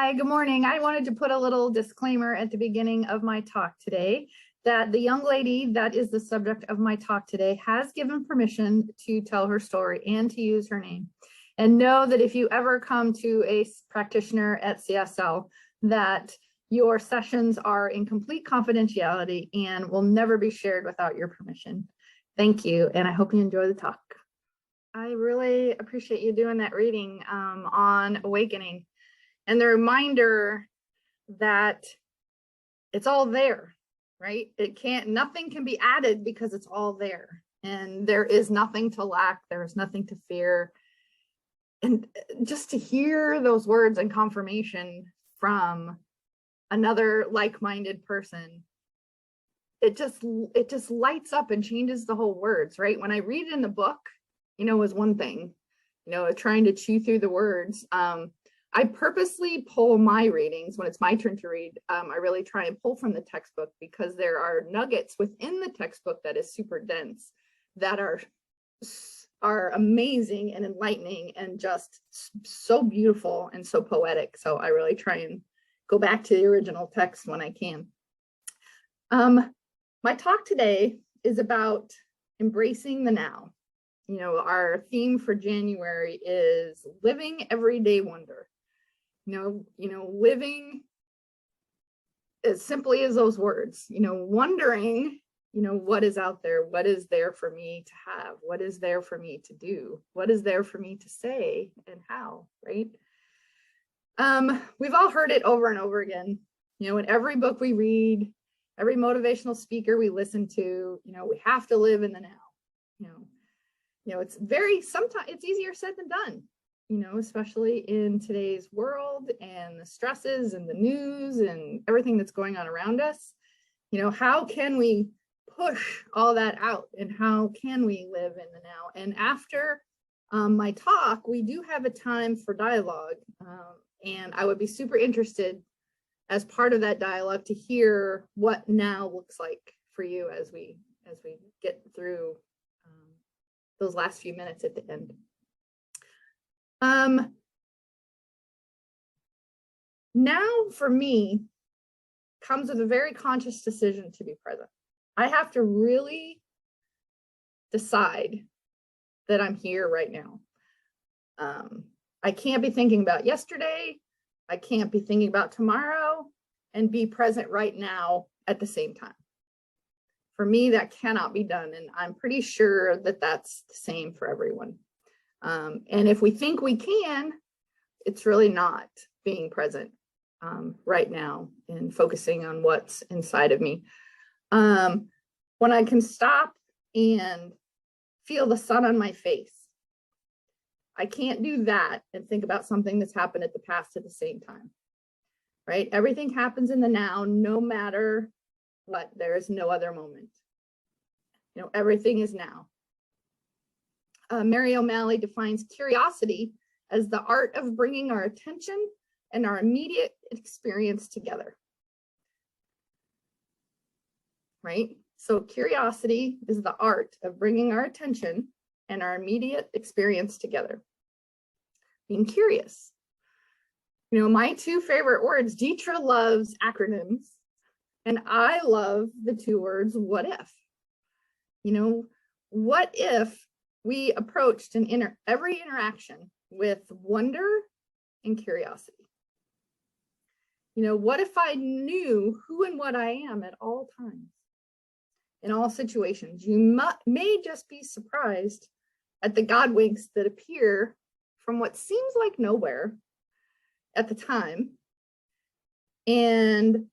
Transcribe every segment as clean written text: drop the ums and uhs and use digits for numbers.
Hi, good morning. I wanted to put a little disclaimer at the beginning of my talk today that the young lady that is the subject of my talk today has given permission to tell her story and to use her name. And know that if you ever come to a practitioner at CSL, that your sessions are in complete confidentiality and will never be shared without your permission. Thank you, and I hope you enjoy the talk. I really appreciate you doing that reading on awakening. And the reminder that it's all there, right? Nothing can be added because it's all there. And there is nothing to lack. There is nothing to fear. And just to hear those words and confirmation from another like-minded person, it just lights up and changes the whole words, right? When I read it in the book, was one thing, trying to chew through the words. I purposely pull my readings when it's my turn to read. I really try and pull from the textbook because there are nuggets within the textbook that is super dense that are amazing and enlightening and just so beautiful and so poetic. So I really try and go back to the original text when I can. My talk today is about embracing the now. Our theme for January is living everyday wonder. Living as simply as those words, wondering, what is out there? What is there for me to have? What is there for me to do? What is there for me to say and how, right? We've all heard it over and over again, in every book we read, every motivational speaker we listen to, we have to live in the now, sometimes it's easier said than done. Especially in today's world and the stresses and the news and everything that's going on around us, how can we push all that out and how can we live in the now? And after my talk, we do have a time for dialogue. And I would be super interested as part of that dialogue to hear what now looks like for you as we get through those last few minutes at the end. Now for me comes with a very conscious decision to be present. I have to really decide that I'm here right now. I can't be thinking about yesterday. I can't be thinking about tomorrow and be present right now at the same time. For me, that cannot be done. And I'm pretty sure that that's the same for everyone. And if we think we can, it's really not being present right now and focusing on what's inside of me. When I can stop and feel the sun on my face, I can't do that and think about something that's happened at the past at the same time, right? Everything happens in the now, no matter what. There is no other moment. Everything is now. Mary O'Malley defines curiosity as the art of bringing our attention and our immediate experience together. Right? So curiosity is the art of bringing our attention and our immediate experience together. Being curious. My two favorite words, Deetra loves acronyms, and I love the two words, what if? What if we approached every interaction with wonder and curiosity? What if I knew who and what I am at all times, in all situations? You may just be surprised at the God winks that appear from what seems like nowhere at the time. And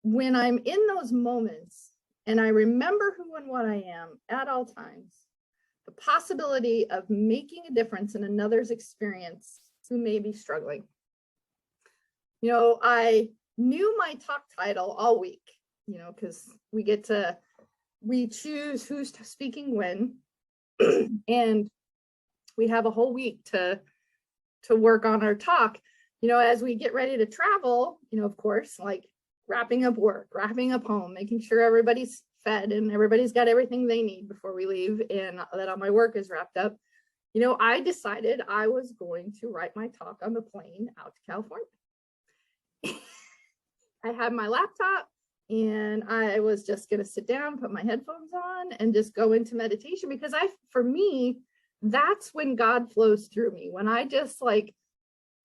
when I'm in those moments and I remember who and what I am at all times, the possibility of making a difference in another's experience who may be struggling. I knew my talk title all week, because we choose who's speaking when, and we have a whole week to work on our talk, as we get ready to travel, of course, like wrapping up work, wrapping up home, making sure everybody's fed and everybody's got everything they need before we leave and that all my work is wrapped up. I decided I was going to write my talk on the plane out to California. I had my laptop and I was just going to sit down, put my headphones on and just go into meditation, because for me, that's when God flows through me. When I just like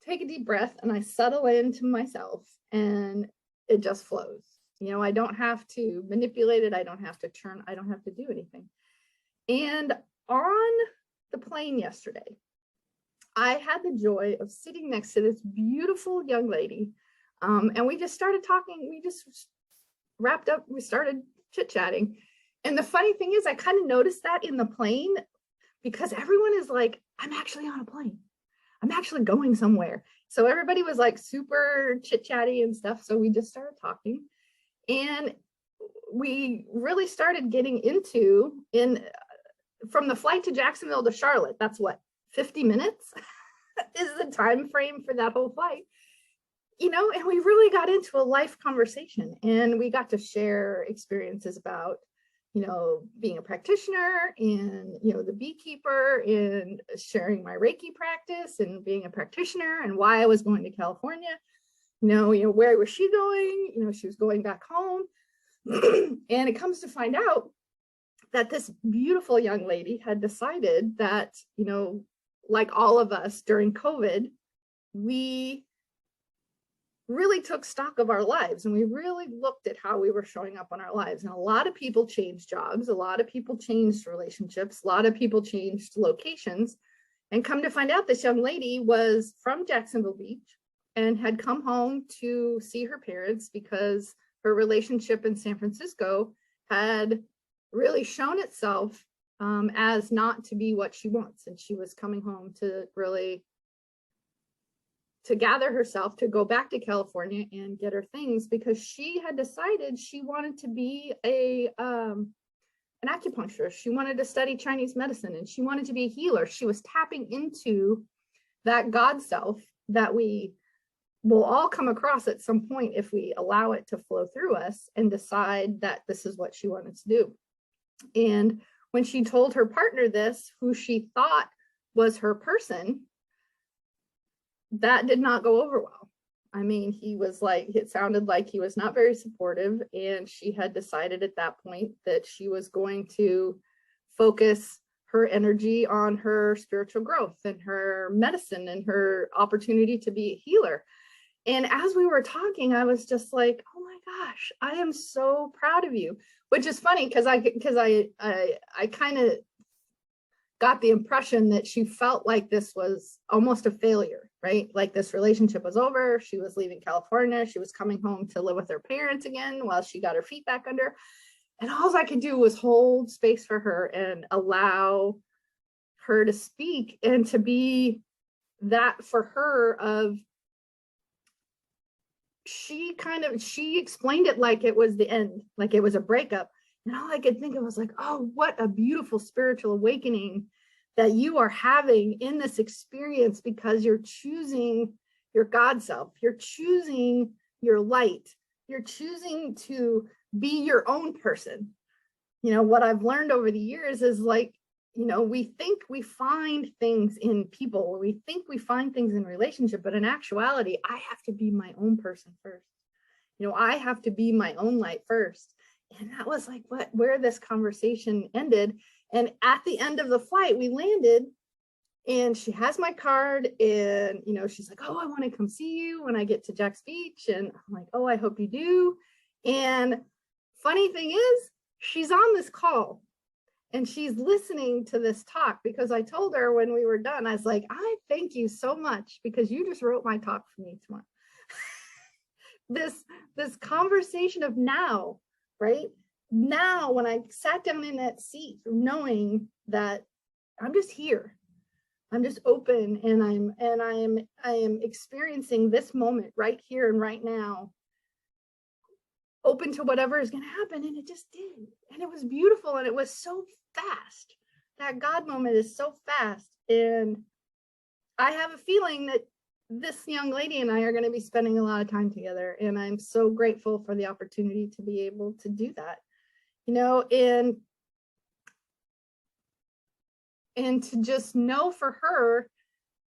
take a deep breath and I settle into myself and it just flows. You know, I don't have to manipulate it. I don't have to I don't have to do anything. And on the plane yesterday, I had the joy of sitting next to this beautiful young lady. And we just started talking. We just wrapped up. We started chit-chatting. And the funny thing is, I kind of noticed that in the plane, because everyone is like, I'm actually on a plane. I'm actually going somewhere. So everybody was like super chit-chatty and stuff. So we just started talking. And we really started getting into, from the flight to Jacksonville to Charlotte, that's what, 50 minutes is the time frame for that whole flight. You know, and we really got into a life conversation, and we got to share experiences about, you know, being a practitioner and, you know, the beekeeper, and sharing my Reiki practice and being a practitioner and why I was going to California. You know, where was she going? You know, she was going back home. And it comes to find out that this beautiful young lady had decided that, you know, like all of us during COVID, we really took stock of our lives, and we really looked at how we were showing up on our lives. And a lot of people changed jobs, a lot of people changed relationships, a lot of people changed locations. And come to find out, this young lady was from Jacksonville Beach and had come home to see her parents because her relationship in San Francisco had really shown itself as not to be what she wants. And she was coming home to really to gather herself to go back to California and get her things, because she had decided she wanted to be an acupuncturist. She wanted to study Chinese medicine, and she wanted to be a healer. She was tapping into that God self that we will all come across at some point if we allow it to flow through us and decide that this is what she wanted to do. And when she told her partner this, who she thought was her person, that did not go over well. I mean, he was like, it sounded like he was not very supportive. And she had decided at that point that she was going to focus her energy on her spiritual growth and her medicine and her opportunity to be a healer. And as we were talking, I was just like, oh my gosh, I am so proud of you. Which is funny, because I kind of got the impression that she felt like this was almost a failure, right? Like this relationship was over. She was leaving California. She was coming home to live with her parents again while she got her feet back under. And all I could do was hold space for her and allow her to speak, and to be that for her of, she explained it like it was the end, like it was a breakup. And all I could think of was like, oh, what a beautiful spiritual awakening that you are having in this experience, because you're choosing your God self, you're choosing your light, you're choosing to be your own person. You know, what I've learned over the years is like, you know, we think we find things in people, or we think we find things in relationship, but in actuality, I have to be my own person first. You know, I have to be my own light first. And that was like where this conversation ended. And at the end of the flight, we landed, and she has my card, and, you know, she's like, oh, I want to come see you when I get to Jax Beach. And I'm like, oh, I hope you do. And funny thing is, she's on this call and she's listening to this talk, because I told her when we were done, I was like, I thank you so much, because you just wrote my talk for me tomorrow. This conversation of now, right? Now, when I sat down in that seat, knowing that I'm just here, I'm just open, and I am experiencing this moment right here and right now, open to whatever is going to happen. And it just did. And it was beautiful. And it was so fast. That God moment is so fast. And I have a feeling that this young lady and I are going to be spending a lot of time together. And I'm so grateful for the opportunity to be able to do that, you know, and to just know for her,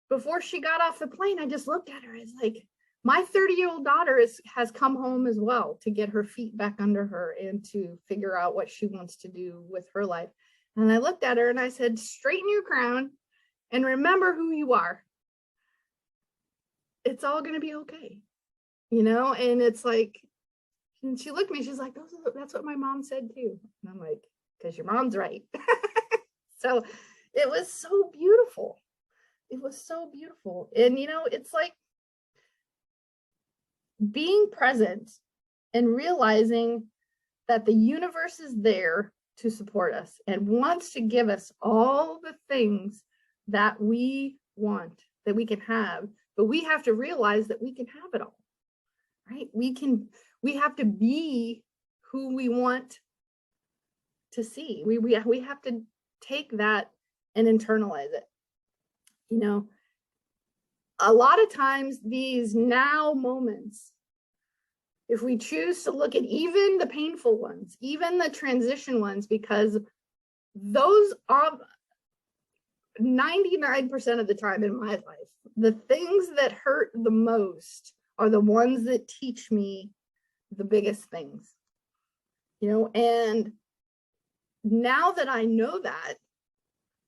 before she got off the plane, I just looked at her as like, My 30-year-old daughter has come home as well to get her feet back under her and to figure out what she wants to do with her life. And I looked at her and I said, straighten your crown and remember who you are. It's all going to be okay. You know, and it's like, and she looked at me, she's like, that's what my mom said too. And I'm like, because your mom's right. So it was so beautiful. It was so beautiful. And, you know, it's like being present and realizing that the universe is there to support us and wants to give us all the things that we want, that we can have, but we have to realize that we can have it all, right? We have to be who we want to see. We have to take that and internalize it. You know, a lot of times these now moments, if we choose to look at even the painful ones, even the transition ones, because those are 99% of the time in my life, the things that hurt the most are the ones that teach me the biggest things, you know. And now that I know that,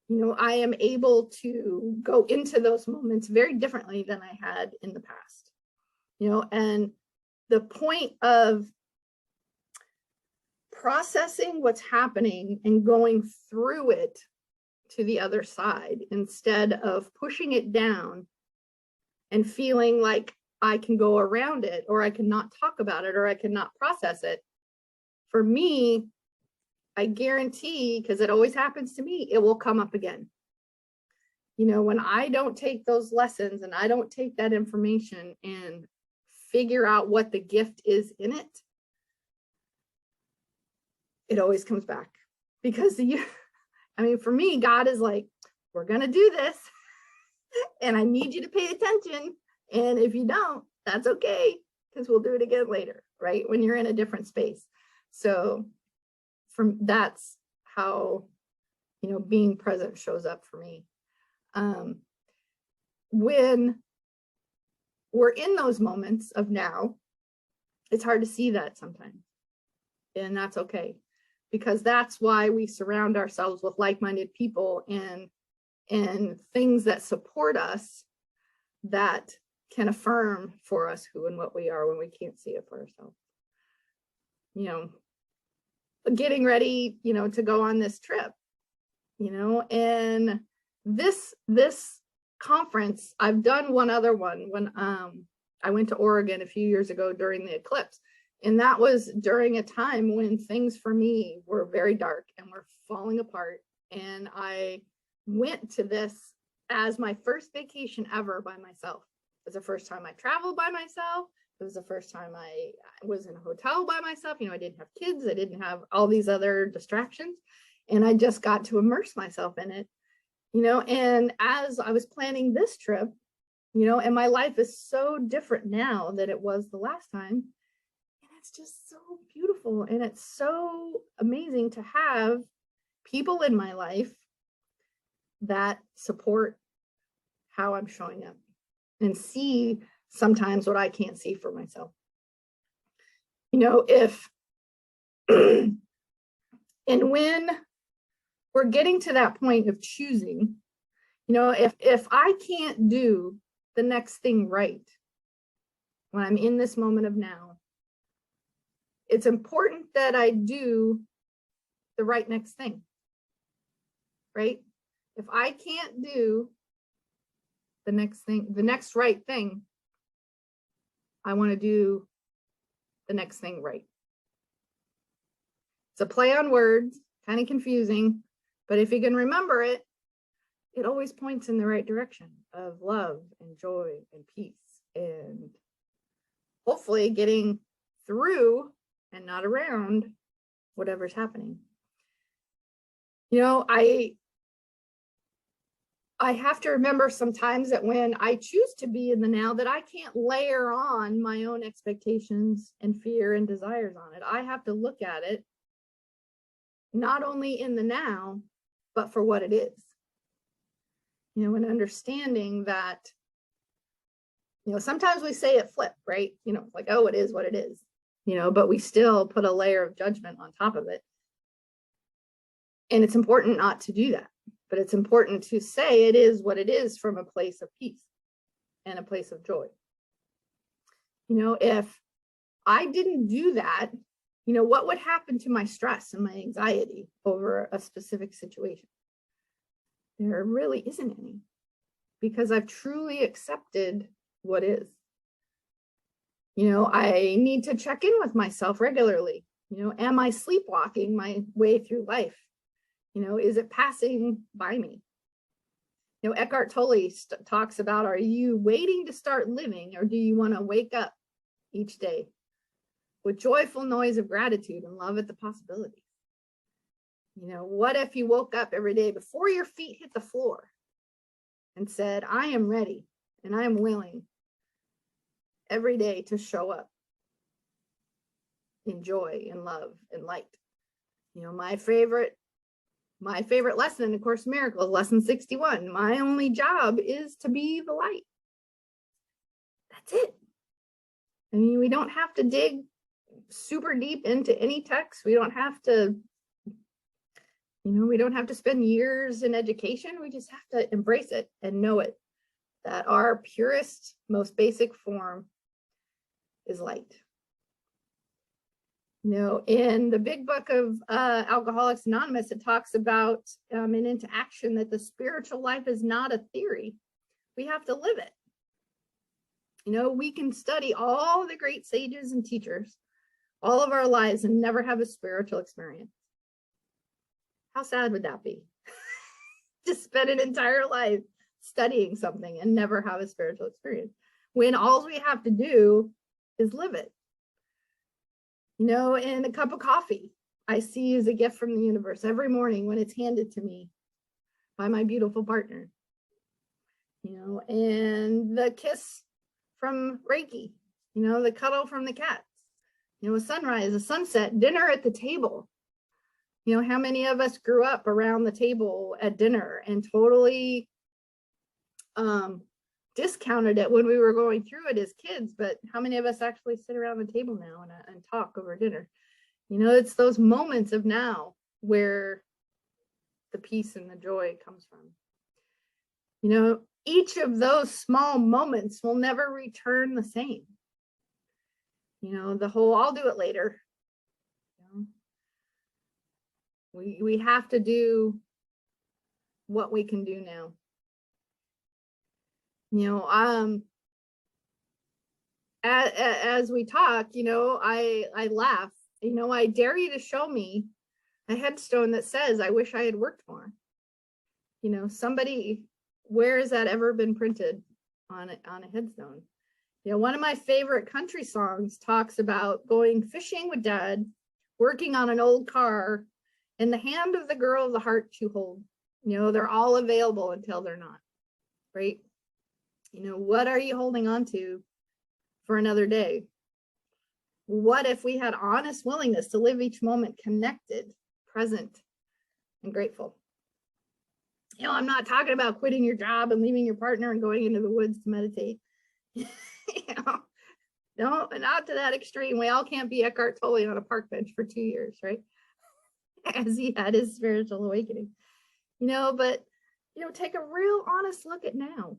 you know, I am able to go into those moments very differently than I had in the past, you know. And the point of processing what's happening and going through it to the other side instead of pushing it down and feeling like I can go around it, or I cannot talk about it, or I cannot process it. For me, I guarantee, because it always happens to me, it will come up again. You know, when I don't take those lessons and I don't take that information and figure out what the gift is in it, it always comes back. Because I mean, for me, God is like, we're going to do this and I need you to pay attention. And if you don't, that's okay, because we'll do it again later, right? When you're in a different space. So that's how, you know, being present shows up for me. When we're in those moments of now, it's hard to see that sometimes. And that's okay, because that's why we surround ourselves with like-minded people and things that support us, that can affirm for us who and what we are when we can't see it for ourselves. You know, getting ready, you know, to go on this trip, you know, and this conference, I've done one other one when I went to Oregon a few years ago during the eclipse. And that was during a time when things for me were very dark and were falling apart. And I went to this as my first vacation ever by myself. It was the first time I traveled by myself. It was the first time I was in a hotel by myself. You know, I didn't have kids. I didn't have all these other distractions. And I just got to immerse myself in it, you know. And as I was planning this trip, you know, and my life is so different now than it was the last time. And it's just so beautiful. And it's so amazing to have people in my life that support how I'm showing up and see sometimes what I can't see for myself. You know, if, and when we're getting to that point of choosing, you know, if I can't do the next thing right when I'm in this moment of now, it's important that I do the right next thing, right? If I can't do the next thing, the next right thing, I want to do the next thing right. It's a play on words, kind of confusing, but if you can remember it, it always points in the right direction of love and joy and peace, and hopefully getting through and not around whatever's happening. You know, I have to remember sometimes that when I choose to be in the now, that I can't layer on my own expectations and fear and desires on it. I have to look at it not only in the now, but for what it is. You know, and understanding that Sometimes we say it flip, right? Like, oh, it is what it is, but we still put a layer of judgment on top of it. And it's important not to do that, but it's important to say it is what it is from a place of peace and a place of joy. If I didn't do that, what would happen to my stress and my anxiety over a specific situation? There really isn't any, because I've truly accepted what is. I need to check in with myself regularly. Am I sleepwalking my way through life? Is it passing by me? Eckhart Tolle talks about, are you waiting to start living, or do you want to wake up each day with joyful noise of gratitude and love at the possibilities? What if you woke up every day before your feet hit the floor and said, I am ready and I am willing every day to show up in joy and love and light? My favorite lesson in A Course in Miracles, lesson 61, my only job is to be the light. That's it. We don't have to dig super deep into any text. We don't have to, we don't have to spend years in education. We just have to embrace it and know it, that our purest, most basic form is light. In the big book of Alcoholics Anonymous, it talks about and into action that the spiritual life is not a theory. We have to live it. We can study all the great sages and teachers all of our lives and never have a spiritual experience. How sad would that be? To spend an entire life studying something and never have a spiritual experience, when all we have to do is live it. And a cup of coffee I see as a gift from the universe every morning when it's handed to me by my beautiful partner. And the kiss from Reiki, the cuddle from the cats, a sunrise, a sunset, dinner at the table. How many of us grew up around the table at dinner and totally discounted it when we were going through it as kids, but how many of us actually sit around the table now and talk over dinner? It's those moments of now where the peace and the joy comes from. Each of those small moments will never return the same. The whole I'll do it later. We have to do what we can do now. As we talk, I laugh. I dare you to show me a headstone that says, I wish I had worked more. Somebody, where has that ever been printed on a headstone? One of my favorite country songs talks about going fishing with Dad, working on an old car, in the hand of the girl of the heart to hold. They're all available until they're not, right? What are you holding on to for another day? What if we had honest willingness to live each moment connected, present, and grateful? I'm not talking about quitting your job and leaving your partner and going into the woods to meditate. No, not to that extreme. We all can't be Eckhart Tolle on a park bench for 2 years, right? As he had his spiritual awakening. But take a real honest look at now.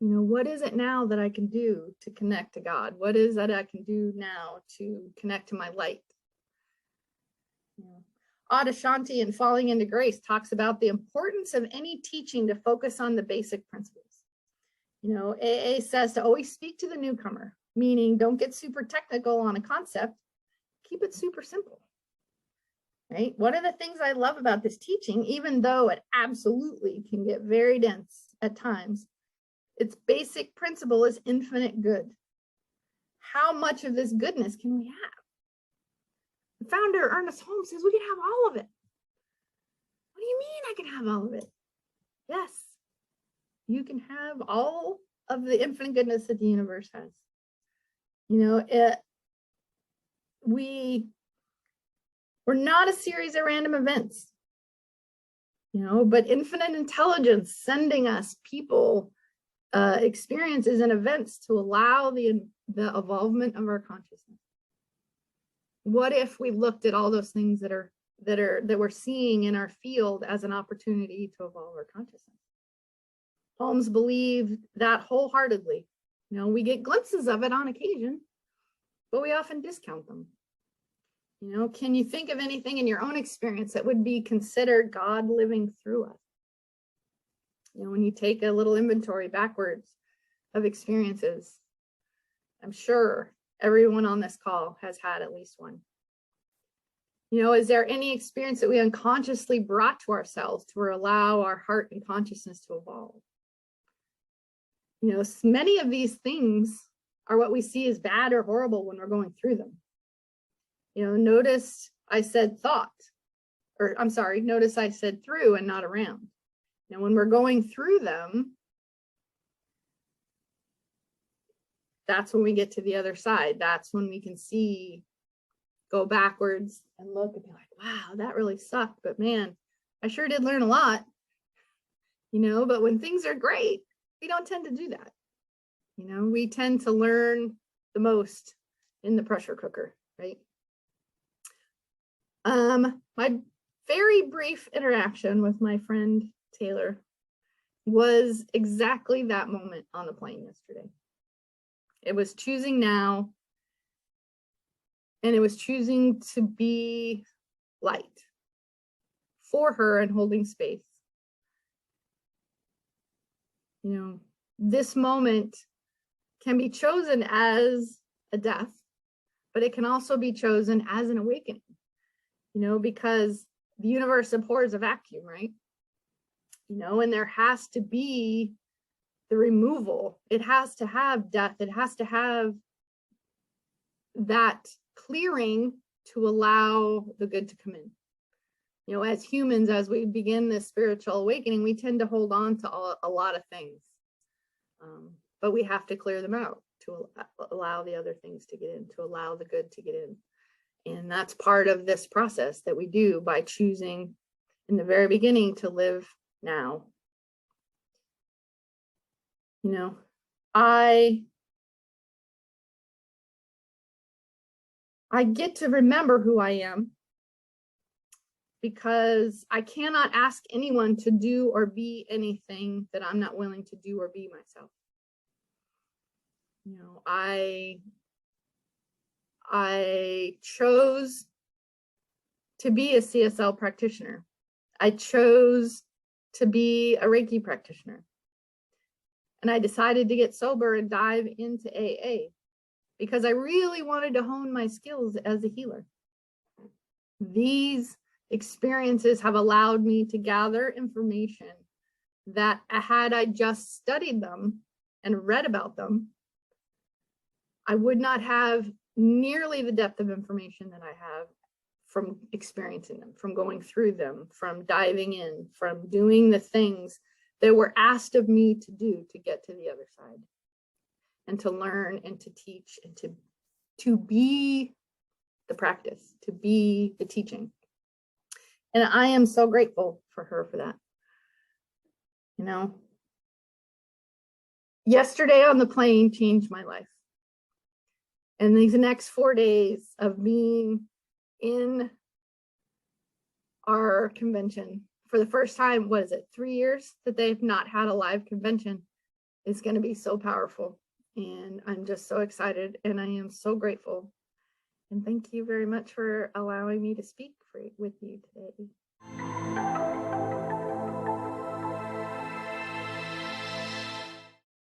What is it now that I can do to connect to God? What is that I can do now to connect to my light? Adashanti in Falling into Grace talks about the importance of any teaching to focus on the basic principles. AA says to always speak to the newcomer, meaning don't get super technical on a concept, keep it super simple. Right? One of the things I love about this teaching, even though it absolutely can get very dense at times, its basic principle is infinite good. How much of this goodness can we have? The founder, Ernest Holmes, says we can have all of it. What do you mean I can have all of it? Yes, you can have all of the infinite goodness that the universe has. We're not a series of random events, but infinite intelligence sending us people experiences and events to allow the evolvement of our consciousness. What if we looked at all those things that we're seeing in our field as an opportunity to evolve our consciousness? Holmes believed that wholeheartedly. You know, we get glimpses of it on occasion, but we often discount them. You know, can you think of anything in your own experience that would be considered God living through us? You know, when you take a little inventory backwards of experiences, I'm sure everyone on this call has had at least one. You know, is there any experience that we unconsciously brought to ourselves to allow our heart and consciousness to evolve? You know, many of these things are what we see as bad or horrible when we're going through them. You know, notice I said thought, or I'm sorry, notice I said through and not around. Now, when we're going through them, that's when we get to the other side. That's when we can see, go backwards and look and be like, wow, that really sucked. But man, I sure did learn a lot. You know, but when things are great, we don't tend to do that. You know, we tend to learn the most in the pressure cooker, right? My very brief interaction with my friend Taylor was exactly that moment on the plane yesterday. It was choosing now, and it was choosing to be light for her and holding space. You know, this moment can be chosen as a death, but it can also be chosen as an awakening, you know, because the universe abhors a vacuum, right? You know, and there has to be the removal. It has to have death. It has to have that clearing to allow the good to come in. You know, as humans, as we begin this spiritual awakening, we tend to hold on to a lot of things, but we have to clear them out to allow the other things to get in, to allow the good to get in. And that's part of this process that we do by choosing in the very beginning to live now. You know, I get to remember who I am because I cannot ask anyone to do or be anything that I'm not willing to do or be myself. You know, I chose to be a CSL practitioner. I chose to be a Reiki practitioner. And I decided to get sober and dive into AA because I really wanted to hone my skills as a healer. These experiences have allowed me to gather information that had I just studied them and read about them, I would not have nearly the depth of information that I have from experiencing them, from going through them, from diving in, from doing the things that were asked of me to do to get to the other side, and to learn and to teach and to be the practice, to be the teaching. And I am so grateful for her for that. You know, yesterday on the plane changed my life. And these next 4 days of being in our convention for the first time, what is it, 3 years that they've not had a live convention, is going to be so powerful. And I'm just so excited, and I am so grateful. And thank you very much for allowing me to speak with you today.